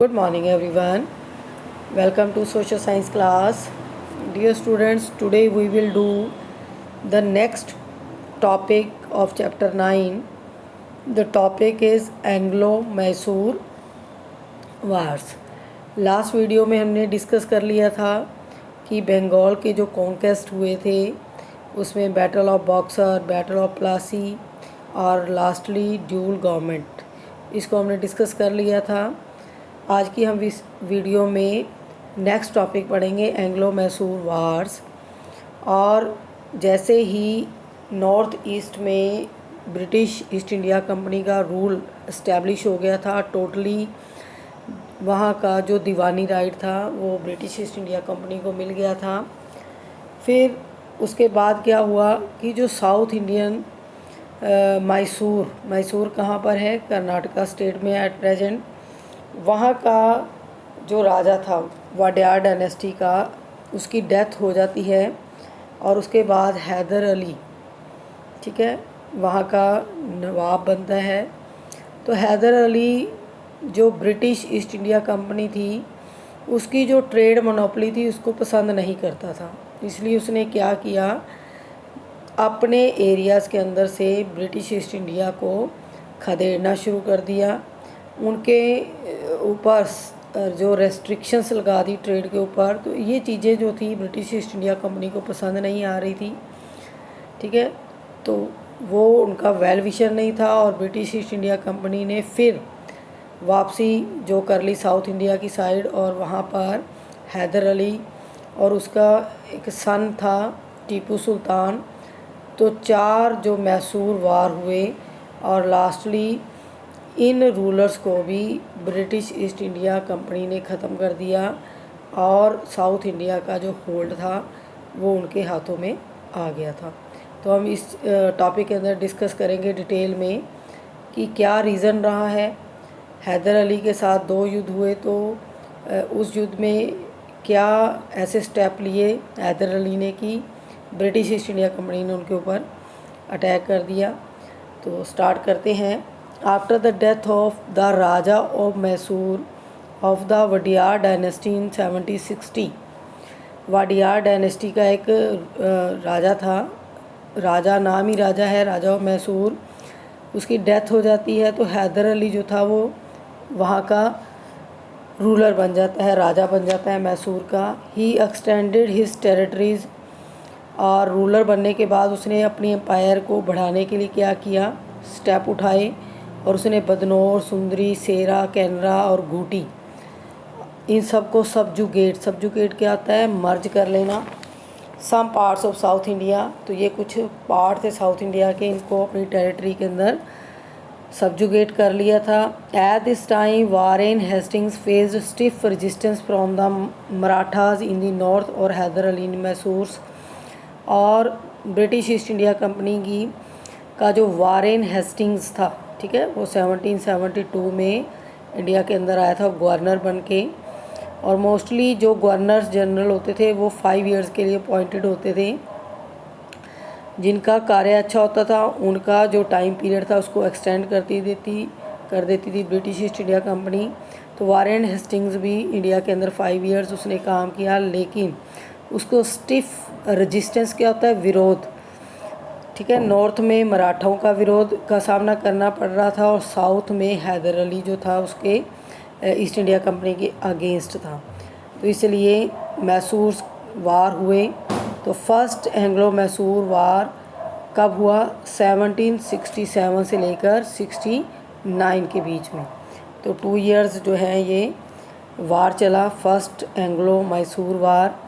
Good morning everyone. Welcome to social science class. Dear students, today we will do the next topic of chapter 9. The topic is Anglo-Mysore Wars. Last video में हमने discuss कर लिया था कि बंगाल के जो conquest हुए थे उसमें battle of boxer, battle of Plassey और लास्टली ड्यूल गवर्नमेंट, इसको हमने डिस्कस कर लिया था। आज की हम इस वीडियो में नेक्स्ट टॉपिक पढ़ेंगे एंग्लो मैसूर वार्स। और जैसे ही नॉर्थ ईस्ट में ब्रिटिश ईस्ट इंडिया कंपनी का रूल इस्टेब्लिश हो गया था, टोटली वहाँ का जो दीवानी राइट था वो ब्रिटिश ईस्ट इंडिया कंपनी को मिल गया था। फिर उसके बाद क्या हुआ कि जो साउथ इंडियन मैसूर कहाँ पर है? कर्नाटका स्टेट में एट प्रेजेंट। वहाँ का जो राजा था वाडियार डायनेस्टी का, उसकी डेथ हो जाती है और उसके बाद हैदर अली, ठीक है, वहाँ का नवाब बनता है। तो हैदर अली जो ब्रिटिश ईस्ट इंडिया कंपनी थी उसकी जो ट्रेड मोनोपोली थी उसको पसंद नहीं करता था, इसलिए उसने क्या किया, अपने एरियाज़ के अंदर से ब्रिटिश ईस्ट इंडिया को खदेड़ना शुरू कर दिया। उनके ऊपर जो रेस्ट्रिक्शंस लगा दी ट्रेड के ऊपर। तो ये चीज़ें जो थी ब्रिटिश ईस्ट इंडिया कंपनी को पसंद नहीं आ रही थी, ठीक है। तो वो उनका वेल विशर नहीं था और ब्रिटिश ईस्ट इंडिया कंपनी ने फिर वापसी जो कर ली साउथ इंडिया की साइड, और वहाँ पर हैदर अली और उसका एक सन था टीपू सुल्तान। तो 4 जो मैसूर वार हुए और लास्टली इन रूलर्स को भी ब्रिटिश ईस्ट इंडिया कंपनी ने ख़त्म कर दिया और साउथ इंडिया का जो होल्ड था वो उनके हाथों में आ गया था। तो हम इस टॉपिक के अंदर डिस्कस करेंगे डिटेल में कि क्या रीज़न रहा है। हैदर अली के साथ 2 युद्ध हुए, तो उस युद्ध में क्या ऐसे स्टेप लिए हैदर अली ने कि ब्रिटिश ईस्ट इंडिया कंपनी ने उनके ऊपर अटैक कर दिया। तो स्टार्ट करते हैं। After the death of the Raja of Mysore of the Wadiyar dynasty in 1760, Wadiyar dynasty का एक राजा था, राजा नाम ही राजा है, राजा ऑफ मैसूर, उसकी डेथ हो जाती है। तो हैदर अली जो था वो वहाँ का रूलर बन जाता है, राजा बन जाता है मैसूर का। ही एक्सटेंडेड हिज टेरिटरीज, और रूलर बनने के बाद उसने अपनी एम्पायर को बढ़ाने के लिए क्या किया, स्टेप उठाए, और उसने बदनौर, सुंदरी, सेरा, कैनरा और घूटी, इन सब को सब्जुगेट क्या होता है, मर्ज कर लेना। Some parts of South India, तो ये कुछ पार्ट थे साउथ इंडिया के, इनको अपनी टेरिटरी के अंदर सब्जुगेट कर लिया था। At this time Warren Hastings faced stiff resistance from the Marathas in the north और हैदर अली इन मैसूर। और ब्रिटिश ईस्ट इंडिया कंपनी की का जो वारेन हेस्टिंग्स था, ठीक है, वो 1772 में इंडिया के अंदर आया था गवर्नर बन के। और मोस्टली जो गवर्नर्स जनरल होते थे वो 5 इयर्स के लिए अपॉइंटेड होते थे। जिनका कार्य अच्छा होता था उनका जो टाइम पीरियड था उसको एक्सटेंड कर देती थी ब्रिटिश ईस्ट इंडिया कंपनी। तो वारेन हेस्टिंग्स भी इंडिया के अंदर 5 इयर्स उसने काम किया, लेकिन उसको स्टिफ रेजिस्टेंस क्या होता है, विरोध, ठीक है, नॉर्थ में मराठाओं का विरोध का सामना करना पड़ रहा था और साउथ में हैदर अली जो था उसके ईस्ट इंडिया कंपनी के अगेंस्ट था। तो इसलिए मैसूर वार हुए। तो फर्स्ट एंग्लो मैसूर वार कब हुआ, 1767 से लेकर 69 के बीच में। तो 2 इयर्स जो है ये वार चला, first Anglo Mysore war.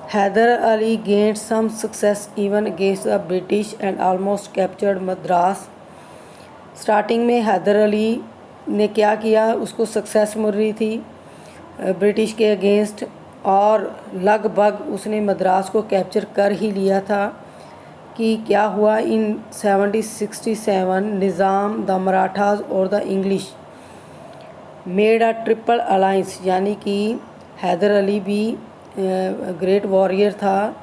Hyder Ali gained some success even against the British and almost captured Madras. Starting में हैदर अली ने क्या किया, उसको सक्सेस मिल रही थी ब्रिटिश के अगेंस्ट, और लगभग उसने मद्रास को कैप्चर कर ही लिया था। कि क्या हुआ, इन 1767 निज़ाम, द मराठास और the English made a triple alliance, यानी कि हैदर अली भी ग्रेट वॉरियर था,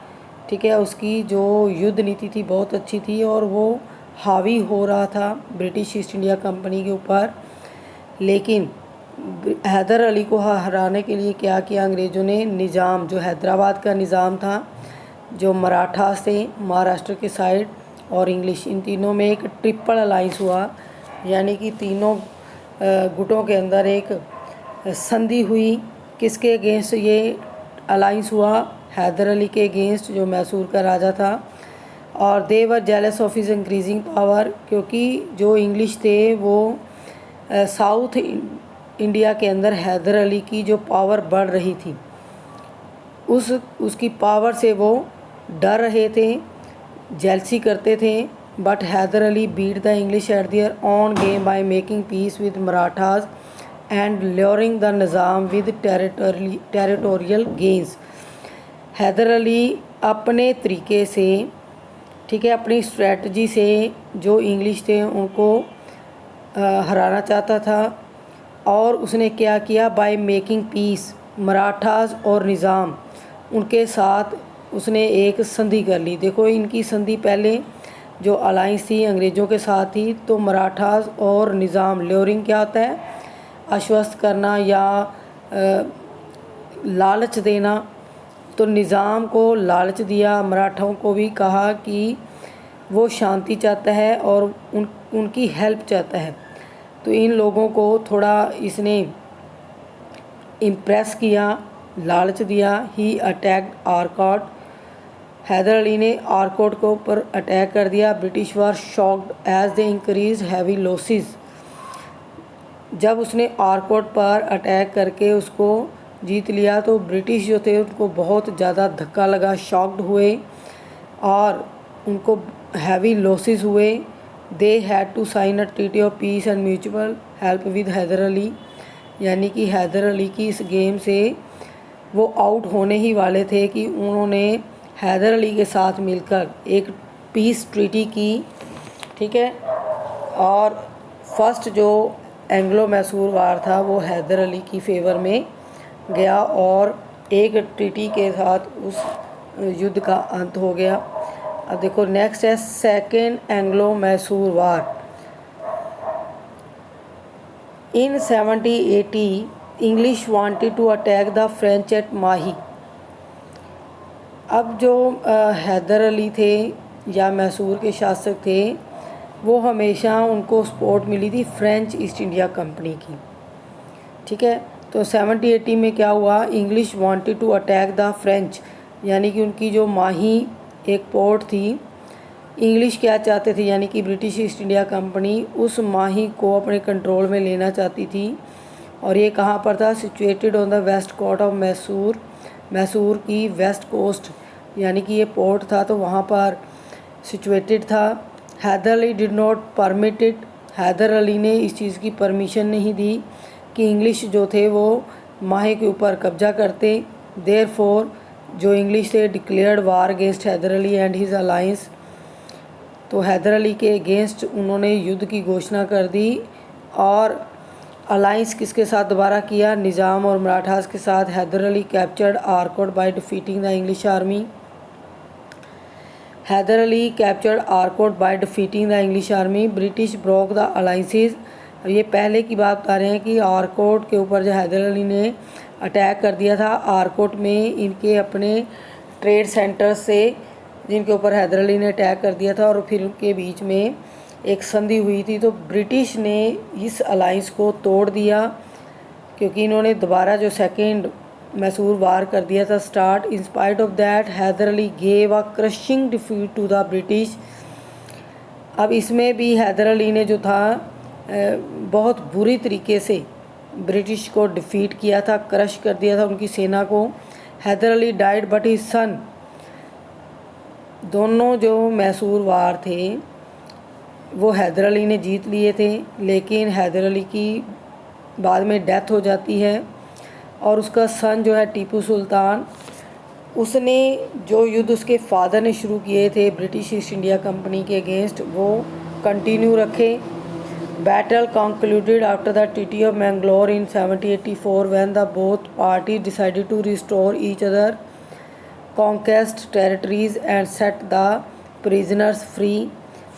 ठीक है, उसकी जो युद्ध नीति थी बहुत अच्छी थी और वो हावी हो रहा था ब्रिटिश ईस्ट इंडिया कंपनी के ऊपर। लेकिन हैदर अली को हराने के लिए क्या किया अंग्रेज़ों ने, निज़ाम जो हैदराबाद का निज़ाम था, जो मराठास थे महाराष्ट्र के साइड, और इंग्लिश, इन तीनों में एक ट्रिपल अलाइंस हुआ, यानी कि तीनों गुटों के अंदर एक संधि हुई। किसके अगेंस्ट ये अलाइंस हुआ? हैदर अली के अगेंस्ट, जो मैसूर का राजा था। और they were jealous of his increasing power, क्योंकि जो इंग्लिश थे वो साउथ इंडिया के अंदर हैदर अली की जो पावर बढ़ रही थी, उसकी पावर से वो डर रहे थे, जेलसी करते थे। But Hyder Ali beat the English at their own game by making peace with Marathas and luring the Nizam with territorial gains. Hyder Ali अपने तरीके से, ठीक है, अपनी स्ट्रेटजी से जो इंग्लिश थे उनको हराना चाहता था। और उसने क्या किया? बाय मेकिंग पीस, मराठास और निज़ाम, उनके साथ उसने एक संधि कर ली। देखो इनकी संधि पहले जो अलाइंस थी अंग्रेज़ों के साथ थी, तो मराठास और निज़ाम, ल्योरिंग क्या होता है? आश्वस्त करना या लालच देना। तो निज़ाम को लालच दिया, मराठाओं को भी कहा कि वो शांति चाहता है और उनकी हेल्प चाहता है। तो इन लोगों को थोड़ा इसने इम्प्रेस किया, लालच दिया। ही अटैक्ड आरकॉट, हैदर अली ने आरकोट को ऊपर अटैक कर दिया। British were shocked as they increase heavy losses. जब उसने आरकोट पर अटैक करके उसको जीत लिया तो ब्रिटिश जो थे उनको बहुत ज़्यादा धक्का लगा, शॉक्ड हुए और उनको हैवी लॉसेस हुए। They had to sign a treaty of peace and mutual help with Hyder Ali, यानी कि हैदर अली की इस गेम से वो आउट होने ही वाले थे कि उन्होंने हैदर अली के साथ मिलकर एक पीस ट्रीटी की, ठीक है। और फर्स्ट जो एंग्लो मैसूर वार था वो हैदर अली की फेवर में गया और एक ट्रीटी के साथ उस युद्ध का अंत हो गया। अब देखो नेक्स्ट है second Anglo Mysore war. In 1780 English wanted to attack the French at Mahe. अब जो हैदर अली थे या मैसूर के शासक थे, वो हमेशा उनको सपोर्ट मिली थी फ्रेंच ईस्ट इंडिया कंपनी की, ठीक है। तो 1780 में क्या हुआ? English wanted to attack the French, यानी कि उनकी जो माही एक पोर्ट थी, इंग्लिश क्या चाहते थे, यानी कि ब्रिटिश ईस्ट इंडिया कंपनी उस माही को अपने कंट्रोल में लेना चाहती थी। और ये कहाँ पर था? Situated on the west coast of Mysore, Mysore की वेस्ट कोस्ट, यानी कि ये पोर्ट था तो वहाँ पर सिचुएटेड था। Hyder Ali did not permit it, Hyder Ali ने इस चीज़ की परमिशन नहीं दी कि इंग्लिश जो थे वो माही के ऊपर कब्जा करते। देयरफॉर जो इंग्लिश थे declared war against Hyder Ali and his alliance. तो हैदर अली के अगेंस्ट उन्होंने युद्ध की घोषणा कर दी। और अलायंस किसके साथ दोबारा किया? निज़ाम और मराठास के साथ। Hyder Ali captured Arcot by defeating the English army. Hyder Ali captured Arcot by defeating the English army. British broke the alliances. ये पहले की बात बता रहे हैं कि आरकोट के ऊपर जो हैदर अली ने अटैक कर दिया था, आरकोट में इनके अपने ट्रेड सेंटर से जिनके ऊपर हैदर अली ने अटैक कर दिया था और फिर उनके बीच में एक संधि हुई थी। तो ब्रिटिश ने इस अलाइंस को तोड़ दिया क्योंकि इन्होंने दोबारा जो सेकेंड मैसूर वार कर दिया था start. In spite of that Hyder Ali gave a crushing defeat to the British. अब इसमें भी हैदर अली ने जो था बहुत बुरी तरीके से ब्रिटिश को डिफीट किया था, क्रश कर दिया था उनकी सेना को। Hyder Ali died but his son. दोनों जो मैसूर वार थे वो हैदर अली ने जीत लिए थे, लेकिन हैदर अली की बाद में डेथ हो जाती है और उसका सन जो है टीपू सुल्तान, उसने जो युद्ध उसके फादर ने शुरू किए थे ब्रिटिश ईस्ट इंडिया कंपनी के अगेंस्ट वो कंटिन्यू रखे। Battle concluded after the treaty of Mangalore in 1784 when the both party decided to restore each other conquest territories and set the prisoners free.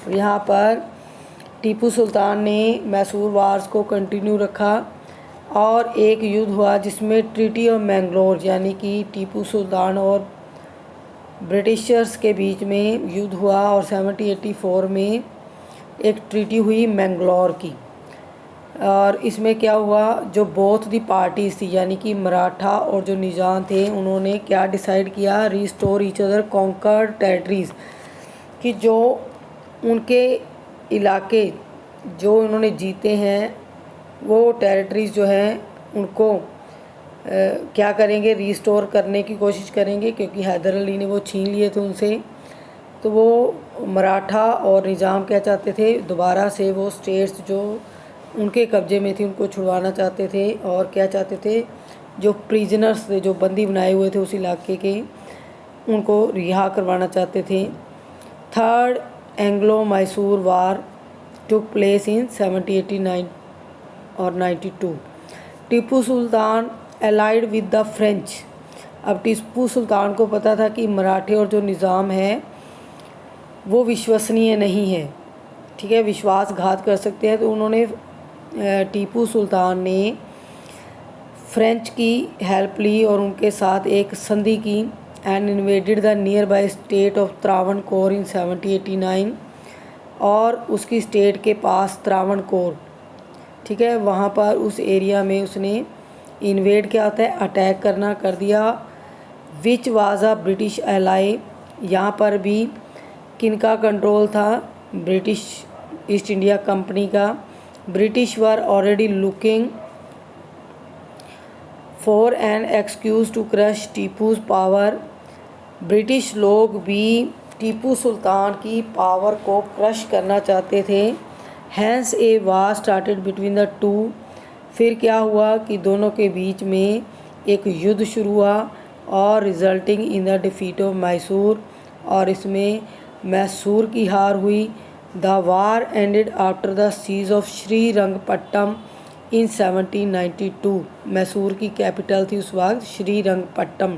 यहाँ पर टीपू सुल्तान ने मैसूर वार्स को कंटिन्यू रखा और एक युद्ध हुआ जिसमें ट्रीटी ऑफ मैंगलोर यानी कि टीपू सुल्तान और ब्रिटिशर्स के बीच में युद्ध हुआ और 1784 में एक ट्रीटी हुई मैंगलोर की। और इसमें क्या हुआ, जो बोथ दी पार्टीज थी यानी कि मराठा और जो निजाम थे, उन्होंने क्या डिसाइड किया, restore each other conquered territories, कि जो उनके इलाके जो उन्होंने जीते हैं वो टेरिटरीज जो हैं उनको क्या करेंगे, रिस्टोर करने की कोशिश करेंगे, क्योंकि हैदर अली ने वो छीन लिए थे उनसे। तो वो मराठा और निज़ाम क्या चाहते थे, दोबारा से वो स्टेट्स जो उनके कब्ज़े में थी उनको छुड़वाना चाहते थे, और क्या चाहते थे, जो प्रिजनर्स थे, जो बंदी बनाए हुए थे उस इलाके के, उनको रिहा करवाना चाहते थे। Third Anglo Mysore war took place in 1789 और 92। Tipu Sultan allied with the French. अब टीपू सुल्तान को पता था कि मराठे और जो निज़ाम है वो विश्वसनीय नहीं है, ठीक है, विश्वासघात कर सकते हैं। तो उन्होंने टीपू सुल्तान ने फ्रेंच की हेल्प ली और उनके साथ एक संधि की and invaded the nearby state of Travancore in 1789। और उसकी स्टेट के पास त्रावणकोर, ठीक है, वहाँ पर उस एरिया में उसने इन्वेड क्या होता है, अटैक करना, कर दिया। Which was a British ally, यहाँ पर भी किनका कंट्रोल था, ब्रिटिश ईस्ट इंडिया कंपनी का। British were already looking for an excuse to crush Tipu's power. British लोग भी टीपू सुल्तान की पावर को क्रश करना चाहते थे। Hence a war started between the two. फिर क्या हुआ कि दोनों के बीच में एक युद्ध शुरू हुआ और resulting in the defeat of Mysore, और इसमें मैसूर की हार हुई। The war ended after the siege of Srirangapatnam in 1792। Mysore की कैपिटल थी उस वक्त श्रीरंगपट्टम।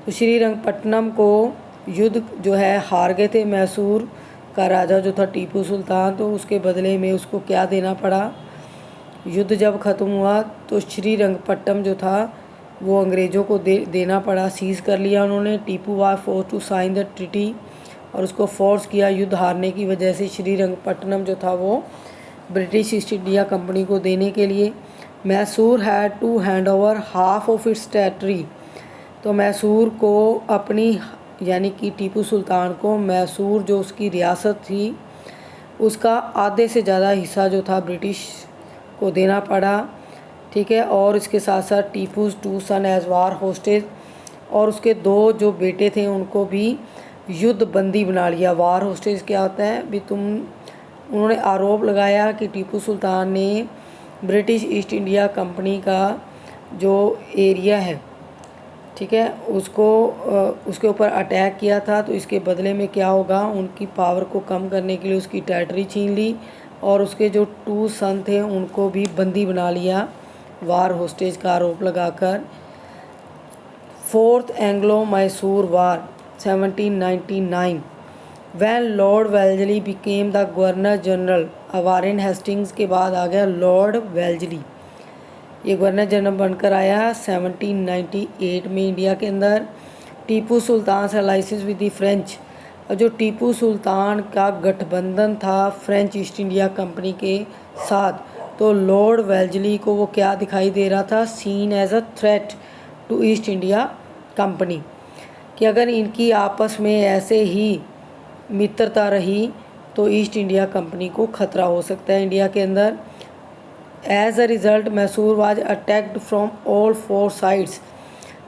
तो श्रीरंगपट्टनम को युद्ध जो है हार गए थे मैसूर का राजा जो था टीपू सुल्तान। तो उसके बदले में उसको क्या देना पड़ा, युद्ध जब ख़त्म हुआ तो श्रीरंगपट्टम जो था वो अंग्रेज़ों को देना पड़ा, सीज़ कर लिया उन्होंने। Tipu was force to sign the treaty, और उसको फोर्स किया युद्ध हारने की वजह से श्रीरंगपट्टनम जो था वो ब्रिटिश ईस्ट इंडिया कंपनी को देने के लिए। Mysore had to hand over half of its territory. तो मैसूर को अपनी यानी कि टीपू सुल्तान को मैसूर जो उसकी रियासत थी उसका आधे से ज़्यादा हिस्सा जो था ब्रिटिश को देना पड़ा, ठीक है। और इसके साथ साथ Tipu's two sons as war hostage, और उसके दो जो बेटे थे उनको भी युद्ध बंदी बना लिया। वार होस्टेज क्या होता है भी, उन्होंने आरोप लगाया कि टीपू सुल्तान ने ब्रिटिश ईस्ट इंडिया कंपनी का जो एरिया है, ठीक है, उसके ऊपर अटैक किया था। तो इसके बदले में क्या होगा, उनकी पावर को कम करने के लिए उसकी टेरिटरी छीन ली, और उसके जो 2 सन थे उनको भी बंदी बना लिया वार होस्टेज का आरोप लगाकर। Fourth Anglo Mysore war 1799। When lord Wellesley became the governor general. Warren Hastings के बाद आ गया लॉर्ड वेल्जली, ये गवर्नर जनरल बनकर आया 1798 में इंडिया के अंदर। टीपू सुल्तान से अलाइसेंस विद द फ्रेंच, और जो टीपू सुल्तान का गठबंधन था फ्रेंच ईस्ट इंडिया कंपनी के साथ, तो लॉर्ड वेल्जली को वो क्या दिखाई दे रहा था, seen as a threat to East India company, कि अगर इनकी आपस में ऐसे ही मित्रता रही तो ईस्ट इंडिया कंपनी को ख़तरा हो सकता है इंडिया के अंदर। As a result Mysore was attacked from all 4 sides.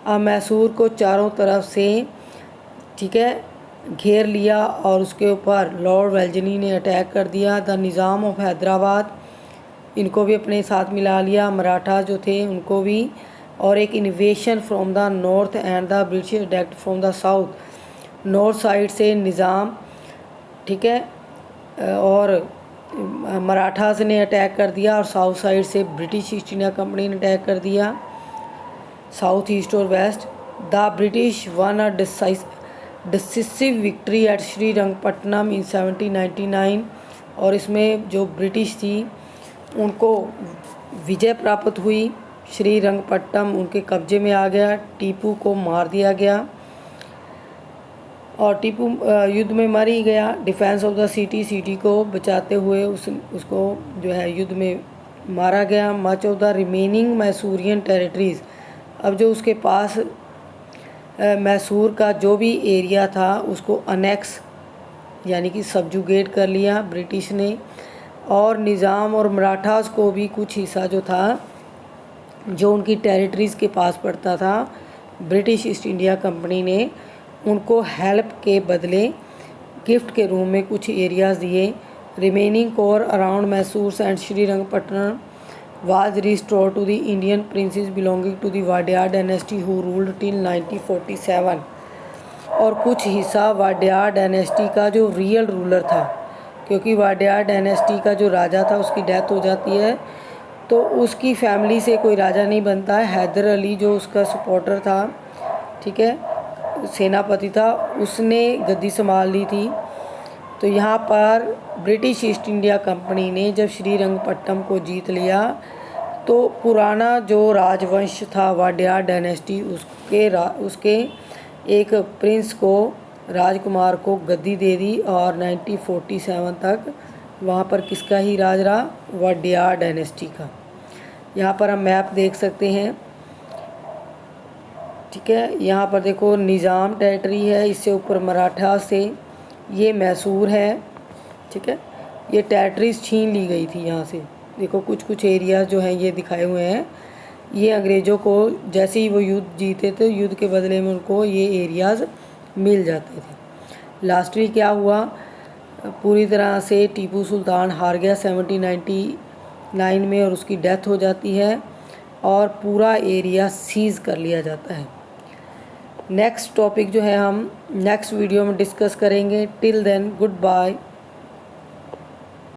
अब मैसूर को चारों तरफ से, ठीक है, घेर लिया, और उसके ऊपर लॉर्ड वेल्जली ने अटैक कर दिया। द निज़ाम ऑफ हैदराबाद, इनको भी अपने साथ मिला लिया, मराठा जो थे उनको भी, और एक इन्वेशन from the north and the British attack from the south. North side से निज़ाम, ठीक है, और मराठास ने अटैक कर दिया, और साउथ साइड से ब्रिटिश ईस्ट इंडिया कंपनी ने अटैक कर दिया, साउथ ईस्ट और west. The British won a decisive victory at Srirangapatnam in 1799, और इसमें जो ब्रिटिश थी उनको विजय प्राप्त हुई, श्रीरंगपट्टनम उनके कब्जे में आ गया, टीपू को मार दिया गया और टीपू युद्ध में मर ही गया। Defence of the city, city को बचाते हुए उसको जो है युद्ध में मारा गया। Much of the remaining Mysorean territories, अब जो उसके पास मैसूर का जो भी एरिया था उसको अनेक्स यानी कि सबजुगेट कर लिया ब्रिटिश ने। और निज़ाम और मराठास को भी कुछ हिस्सा जो था जो उनकी टेरिटरीज़ के पास पड़ता था, ब्रिटिश ईस्ट इंडिया कंपनी ने उनको हेल्प के बदले गिफ्ट के रूप में कुछ एरियाज़ दिए। Remaining core around Mysore and Srirangapatna was restored to the Indian princes belonging to the Wadiyar dynasty who ruled till 1947। और कुछ हिस्सा वाडियार डायनेस्टी का जो रियल रूलर था, क्योंकि वाडियार डायनेस्टी का जो राजा था उसकी डेथ हो जाती है तो उसकी फैमिली से कोई राजा नहीं बनता है। हैदर अली जो उसका सपोर्टर था, ठीक है, सेनापति था, उसने गद्दी संभाल ली थी। तो यहाँ पर ब्रिटिश ईस्ट इंडिया कंपनी ने जब श्रीरंगपट्टनम को जीत लिया तो पुराना जो राजवंश था वाडियार डायनेस्टी उसके एक प्रिंस को, राजकुमार को गद्दी दे दी और 1947 तक वहाँ पर किसका ही राज रहा, वाडियार डायनेस्टी का। यहाँ पर हम मैप देख सकते हैं, ठीक है। यहाँ पर देखो निज़ाम टेरिटरी है, इससे ऊपर मराठा से ये मैसूर है, ठीक है। ये टेरिटरीज छीन ली गई थी यहाँ से। देखो कुछ कुछ एरियाज जो हैं ये दिखाए हुए हैं। ये अंग्रेज़ों को जैसे ही वो युद्ध जीते थे, युद्ध के बदले में उनको ये एरियाज़ मिल जाते थे। लास्टली क्या हुआ, पूरी तरह से टीपू सुल्तान हार गया 1799 में और उसकी डेथ हो जाती है और पूरा एरिया सीज़ कर लिया जाता है। नेक्स्ट टॉपिक जो है हम नेक्स्ट वीडियो में डिस्कस करेंगे। Till then good bye.